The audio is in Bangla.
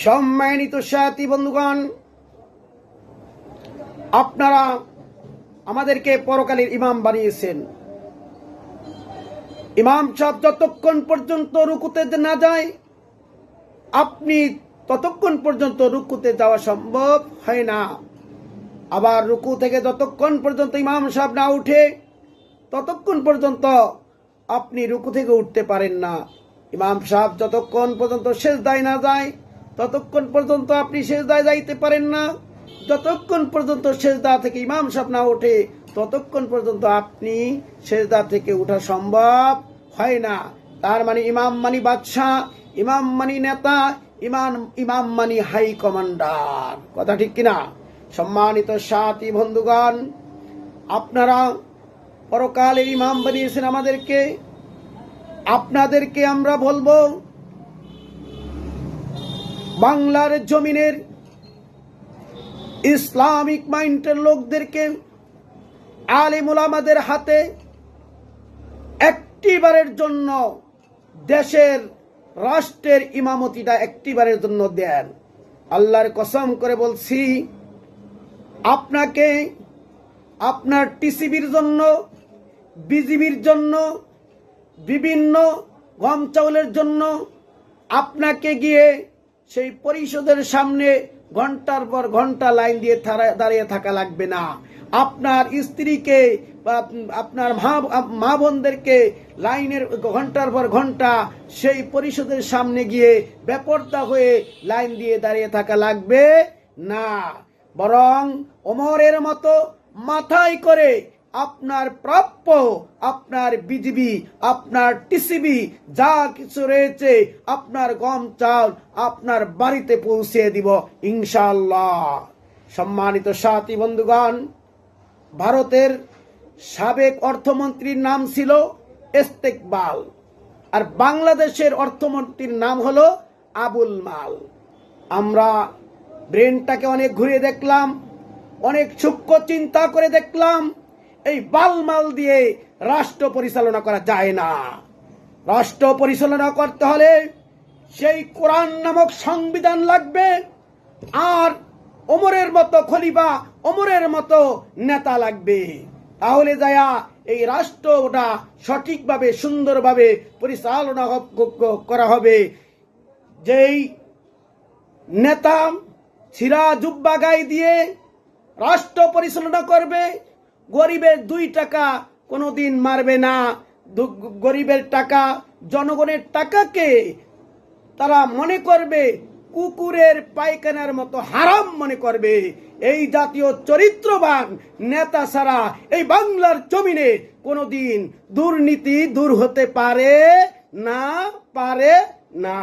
সম্মানিত সাথী বন্ধুগণ, আপনারা আমাদেরকে পরকালের ইমাম বানিয়েছেন। ইমাম সাহেব যতক্ষণ পর্যন্ত রুকুতে না যায়, আপনি ততক্ষণ পর্যন্ত রুকুতে যাওয়া সম্ভব হয় না। আবার রুকু থেকে যতক্ষণ পর্যন্ত ইমাম সাহেব না উঠে, ততক্ষণ পর্যন্ত আপনি রুকু থেকে উঠতে পারেন না। ইমাম সাহেব যতক্ষণ পর্যন্ত সেজদায় না যায়, ততক্ষণ পর্যন্ত আপনি সেজদায় যাইতে পারেন না। যতক্ষণ পর্যন্ত সেজদা থেকে ইমাম সাহেব না ওঠে, ততক্ষণ পর্যন্ত আপনি সেজদা থেকে ওঠা সম্ভব হয় না। তার মানে ইমাম মানি বাদশাহ, ইমাম মানি নেতা, ইমাম মানি হাই কমান্ডার। কথা ঠিক কিনা? সম্মানিত সাথী বন্ধুগণ, আপনারা পরকালের ইমাম বানিয়েছেন আমাদেরকে। আপনাদেরকে আমরা বলবো, বাংলার জমিনের ইসলামিক মাইন্ডের লোকদেরকে, আলেম ওলামাদের হাতে একটিবারের জন্য দেশের রাষ্ট্রের ইমামতিটা একটিবারের জন্য দেন। আল্লাহর কসম করে বলছি, আপনাকে আপনার টিসিবির জন্য, বিজিবির জন্য, বিভিন্ন গম চাউলের জন্য আপনাকে গিয়ে সেই পরিষদের সামনে ঘন্টার পর ঘন্টা লাইন দিয়ে দাঁড়িয়ে থাকা লাগবে না। আপনার স্ত্রীকে বা আপনার মা বোনদেরকে লাইনের ঘন্টার পর ঘন্টা সেই পরিষদের সামনে গিয়ে বেপরদা হয়ে লাইন দিয়ে দাঁড়িয়ে থাকা লাগবে না। বরং ওমরের মতো মাথায় করে আপনার প্রাপ্য, আপনার বিজিবি, আপনার টিসিবি যা কিছু রয়েছে, আপনার গম চাল আপনার বাড়িতে পৌঁছে দিব ইনশাআল্লাহ। সম্মানিত সাথী বন্ধুগণ, ভারতের সাবেক অর্থমন্ত্রীর নাম ছিল ইস্তেকবাল, আর বাংলাদেশের অর্থমন্ত্রীর নাম হলো আবুল মাল। আমরা ব্রেনটাকে অনেক ঘুরিয়ে দেখলাম, অনেক সূক্ষ্ম চিন্তা করে দেখলাম, এই বালমাল দিয়ে রাষ্ট্র পরিচালনা করা যায় না। রাষ্ট্র পরিচালনা করতে হলে সেই কোরআন নামক সংবিধান লাগবে, আর ওমরের মতো খলিফা, ওমরের মতো নেতা লাগবে। তাহলে যায়া এই রাষ্ট্রটা সঠিকভাবে সুন্দরভাবে পরিচালনা করা হবে। যেই নেতা ছিরা জুব্বা গায়ে দিয়ে রাষ্ট্র পরিচালনা করবে, গরিবের 2 টাকা কোনোদিন মারবে না। গরিবের টাকা, জনগণের টাকাকে তারা মনে করবে কুকুরের পায়খানার মতো হারাম মনে করবে। এই জাতীয় চরিত্রবান নেতা ছাড়া এই বাংলার জমিনে কোনোদিন দুর্নীতি দূর হতে পারে না।